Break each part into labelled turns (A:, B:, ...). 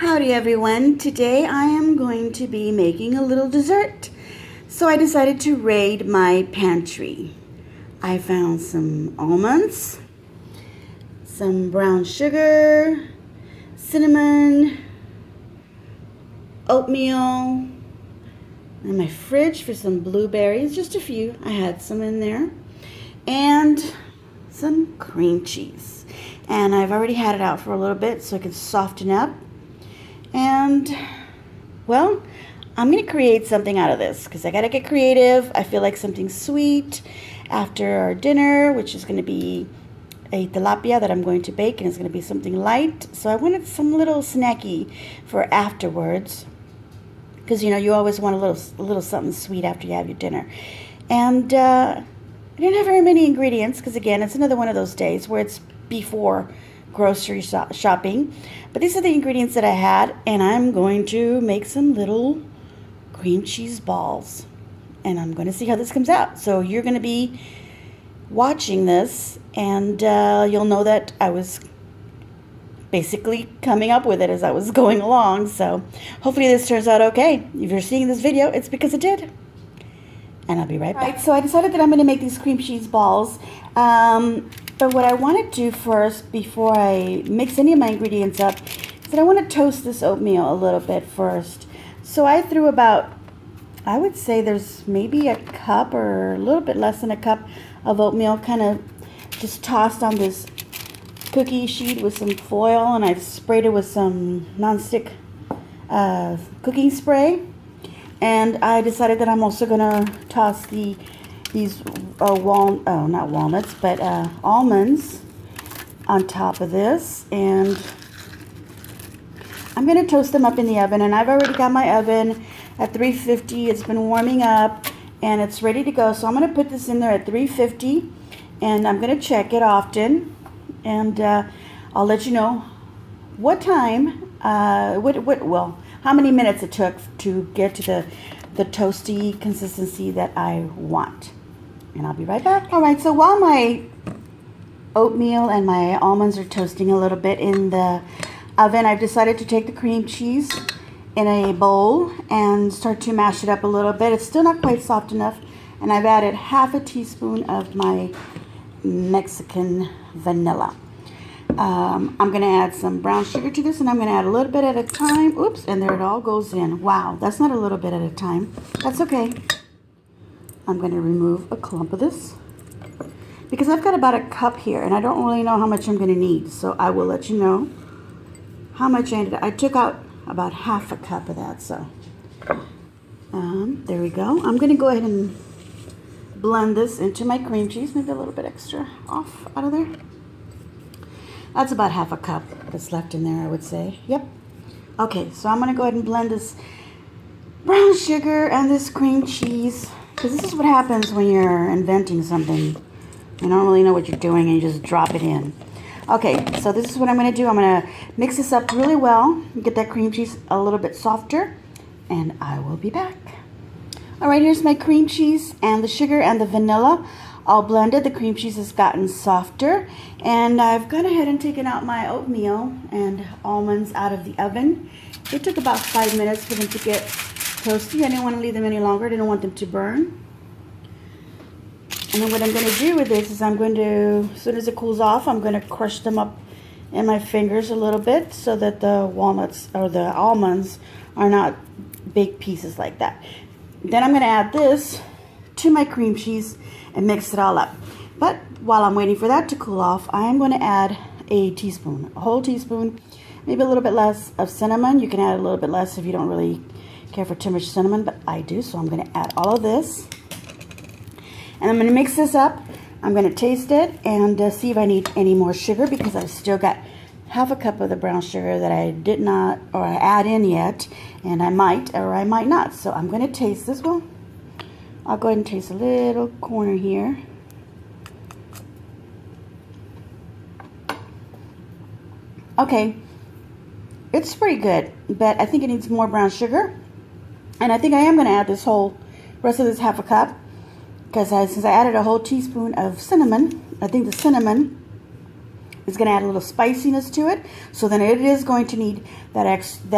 A: Howdy everyone. Today I am going to be making a little dessert. So I decided to raid my pantry. I found some almonds, some brown sugar, cinnamon, oatmeal, and my fridge for some blueberries, just a few. I had some in there. And some cream cheese. And I've already had it out for a little bit so it can soften up. And, well, I'm going to create something out of this because I got to get creative. I feel like something sweet after our dinner, which is going to be a tilapia that I'm going to bake, and it's going to be something light. So I wanted some little snacky for afterwards because, you know, you always want a little something sweet after you have your dinner. And I didn't have very many ingredients because, again, it's another one of those days where it's before grocery shopping. But these are the ingredients that I had, and I'm going to make some little cream cheese balls. And I'm going to see how this comes out. So you're going to be watching this, and you'll know that I was basically coming up with it as I was going along. So hopefully this turns out okay. If you're seeing this video, it's because it did. And I'll be right back. All right, so I decided that I'm going to make these cream cheese balls. But what I want to do first, before I mix any of my ingredients up, is that I want to toast this oatmeal a little bit first. So I threw about, I would say there's maybe a cup or a little bit less than a cup of oatmeal, kind of just tossed on this cookie sheet with some foil, and I've sprayed it with some nonstick cooking spray. And I decided that I'm also going to toss these almonds on top of this, and I'm going to toast them up in the oven. And I've already got my oven at 350. It's been warming up and it's ready to go. So I'm going to put this in there at 350, and I'm going to check it often, and I'll let you know what time, how many minutes it took to get to the toasty consistency that I want. And I'll be right back. All right, so while my oatmeal and my almonds are toasting a little bit in the oven, I've decided to take the cream cheese in a bowl and start to mash it up a little bit. It's still not quite soft enough, and I've added half a teaspoon of my Mexican vanilla. I'm going to add some brown sugar to this, and I'm going to add a little bit at a time. Oops, and there it all goes in. Wow, that's not a little bit at a time. That's okay. I'm going to remove a clump of this because I've got about a cup here, and I don't really know how much I'm going to need. So I will let you know how much I took out about half a cup of that. So there we go. I'm going to go ahead and blend this into my cream cheese. Maybe a little bit extra off out of there. That's about half a cup that's left in there, I would say. Yep. Okay, so I'm going to go ahead and blend this brown sugar and this cream cheese, because this is what happens when you're inventing something. You don't really know what you're doing and you just drop it in. Okay, so this is what I'm going to do. I'm going to mix this up really well, get that cream cheese a little bit softer, and I will be back. All right, here's my cream cheese and the sugar and the vanilla all blended. The cream cheese has gotten softer, and I've gone ahead and taken out my oatmeal and almonds out of the oven. It took about 5 minutes for them to get toasty. I didn't want to leave them any longer. I didn't want them to burn. And then what I'm going to do with this is I'm going to, as soon as it cools off, I'm going to crush them up in my fingers a little bit so that the walnuts or the almonds are not big pieces like that. Then I'm going to add this to my cream cheese and mix it all up. But while I'm waiting for that to cool off, I am going to add a whole teaspoon, maybe a little bit less of cinnamon. You can add a little bit less if you don't really care for too much cinnamon, but I do, so I'm going to add all of this. And I'm going to mix this up. I'm going to taste it and see if I need any more sugar, because I've still got half a cup of the brown sugar that I did not or add in yet, and I might or I might not. So I'm going to taste this one. I'll go ahead and taste a little corner here. Okay, it's pretty good, but I think it needs more brown sugar. And I think I am going to add this whole rest of this half a cup, because since I added a whole teaspoon of cinnamon, I think the cinnamon is going to add a little spiciness to it. So then it is going to need that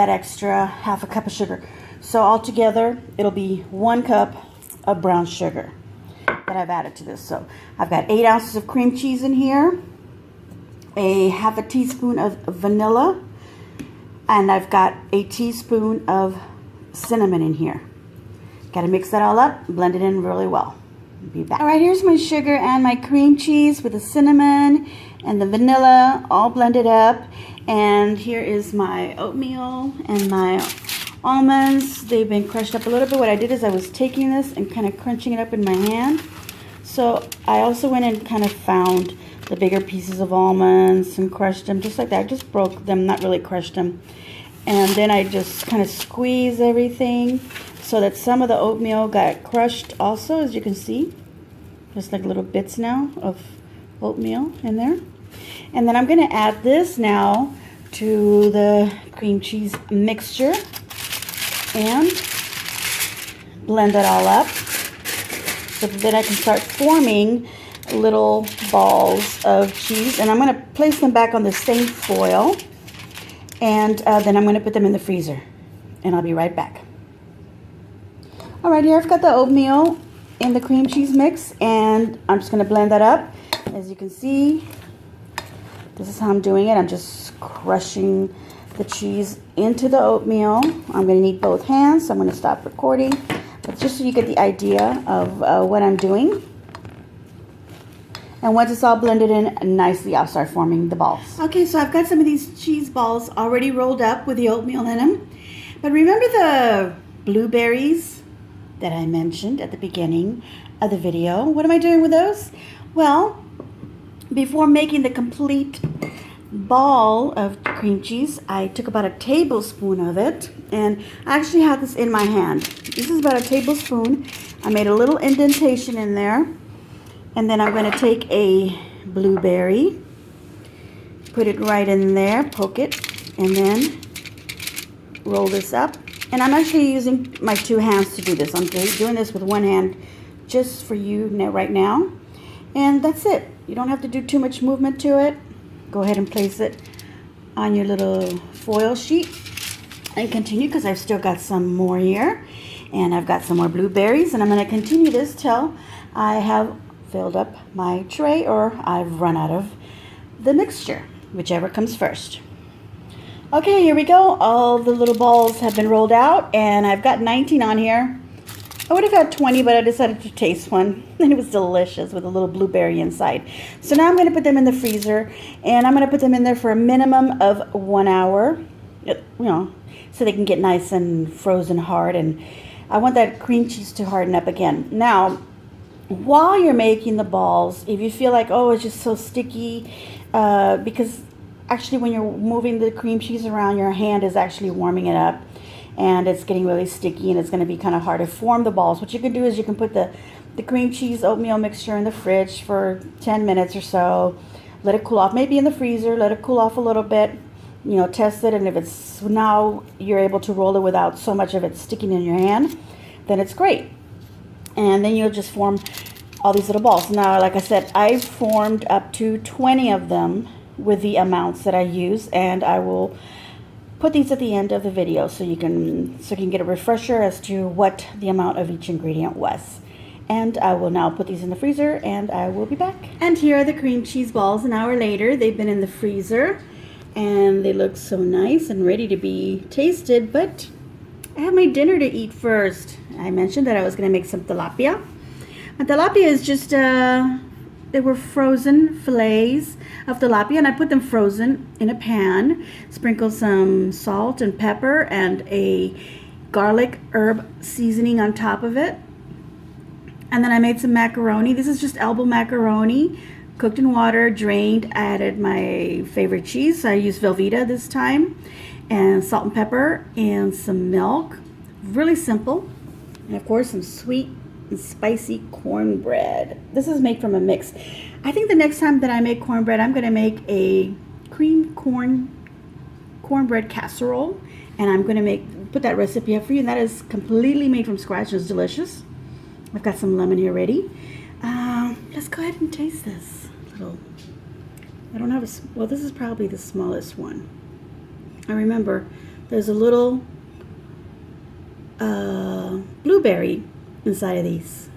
A: extra half a cup of sugar. So altogether, it'll be 1 cup of brown sugar that I've added to this. So I've got 8 ounces of cream cheese in here, a half a teaspoon of vanilla, and I've got a teaspoon of cinnamon in here. Got to mix that all up, blend it in really well. Be back. All right, here's my sugar and my cream cheese with the cinnamon and the vanilla all blended up. And here is my oatmeal and my almonds. They've been crushed up a little bit. What I did is I was taking this and kind of crunching it up in my hand. So I also went and kind of found the bigger pieces of almonds and crushed them just like that. I just broke them, not really crushed them. And then I just kind of squeeze everything so that some of the oatmeal got crushed also, as you can see. Just like little bits now of oatmeal in there. And then I'm going to add this now to the cream cheese mixture and blend it all up so that then I can start forming little balls of cheese. And I'm going to place them back on the same foil, and then I'm going to put them in the freezer, and I'll be right back. All right, here I've got the oatmeal in the cream cheese mix, and I'm just going to blend that up. As you can see, this is how I'm doing it. I'm just crushing the cheese into the oatmeal. I'm going to need both hands, so I'm going to stop recording, but just so you get the idea of what I'm doing. And once it's all blended in nicely, I'll start forming the balls. Okay, so I've got some of these cheese balls already rolled up with the oatmeal in them. But remember the blueberries that I mentioned at the beginning of the video? What am I doing with those? Well, before making the complete ball of cream cheese, I took about a tablespoon of it, and I actually have this in my hand. This is about a tablespoon. I made a little indentation in there, and then I'm going to take a blueberry, put it right in there, poke it, and then roll this up. And I'm actually using my 2 hands to do this. I'm doing this with 1 hand just for you right now. And that's it. You don't have to do too much movement to it. Go ahead and place it on your little foil sheet and continue, because I've still got some more here. And I've got some more blueberries, and I'm going to continue this till I have filled up my tray or I've run out of the mixture, whichever comes first. Okay, here we go. All the little balls have been rolled out, and I've got 19 on here. I would have had 20, but I decided to taste one, and it was delicious with a little blueberry inside. So now I'm going to put them in the freezer, and I'm going to put them in there for a minimum of 1 hour, so they can get nice and frozen hard, and I want that cream cheese to harden up again. Now, while you're making the balls, if you feel like, oh, it's just so sticky, because actually when you're moving the cream cheese around, your hand is actually warming it up, and it's getting really sticky, and it's going to be kind of hard to form the balls. What you can do is you can put the cream cheese oatmeal mixture in the fridge for 10 minutes or so, let it cool off, maybe in the freezer, let it cool off a little bit, test it, and if it's now you're able to roll it without so much of it sticking in your hand, then it's great. And then you'll just form all these little balls. Now, like I said, I've formed up to 20 of them with the amounts that I use, and I will put these at the end of the video so you can get a refresher as to what the amount of each ingredient was. And I will now put these in the freezer, and I will be back. And here are the cream cheese balls an hour later. They've been in the freezer, and they look so nice and ready to be tasted, but I have my dinner to eat first. I mentioned that I was going to make some tilapia. And tilapia is just, they were frozen fillets of tilapia, and I put them frozen in a pan, sprinkled some salt and pepper and a garlic herb seasoning on top of it. And then I made some macaroni. This is just elbow macaroni, cooked in water, drained. I added my favorite cheese. I used Velveeta this time, and salt and pepper and some milk. Really simple. And of course some sweet and spicy cornbread. This is made from a mix. I think the next time that I make cornbread, I'm going to make a cream cornbread casserole, and I'm going to put that recipe up for you. And that is completely made from scratch. It's delicious. I've got some lemon here ready. Let's go ahead and taste this little I don't have well, this is probably the smallest one. I remember there's a little blueberry inside of these.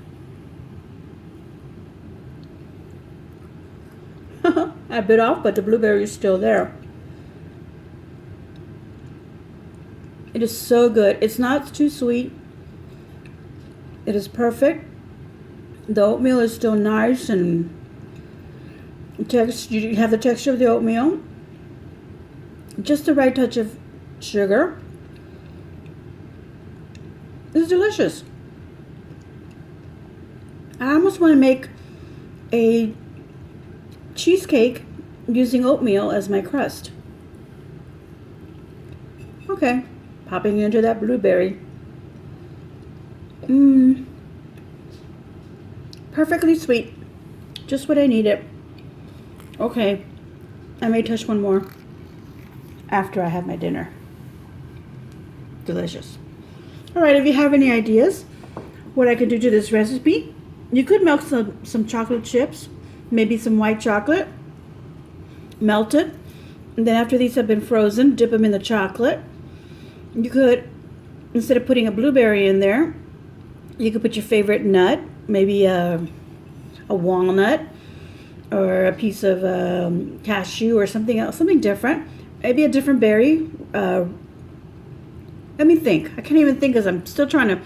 A: I bit off, but the blueberry is still there. It is so good. It's not too sweet. It is perfect. The oatmeal is still nice and you have the texture of the oatmeal. Just the right touch of sugar. It's delicious. I almost want to make a cheesecake using oatmeal as my crust. Okay, popping into that blueberry. Perfectly sweet. Just what I needed. Okay, I may touch one more after I have my dinner. Delicious. Alright, if you have any ideas what I could do to this recipe, you could melt some chocolate chips, maybe some white chocolate, melt it, and then after these have been frozen, dip them in the chocolate. You could, instead of putting a blueberry in there, you could put your favorite nut, maybe a walnut or a piece of cashew or something else, something different, maybe a different berry. Let me think. I can't even think because I'm still trying to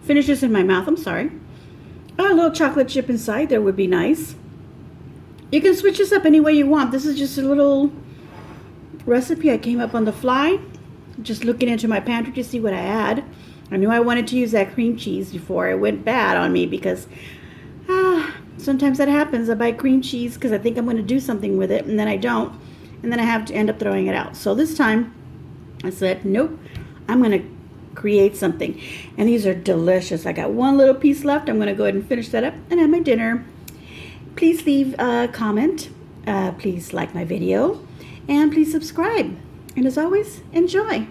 A: finish this in my mouth. I'm sorry. A little chocolate chip inside there would be nice. You can switch this up any way you want. This is just a little recipe I came up on the fly, just looking into my pantry to see what I had. I knew I wanted to use that cream cheese before it went bad on me because sometimes that happens. I buy cream cheese because I think I'm going to do something with it, and then I don't, and then I have to end up throwing it out. So this time I said, nope, I'm going to create something. And these are delicious. I got one little piece left. I'm going to go ahead and finish that up and have my dinner. Please leave a comment. Please like my video. And please subscribe. And as always, enjoy.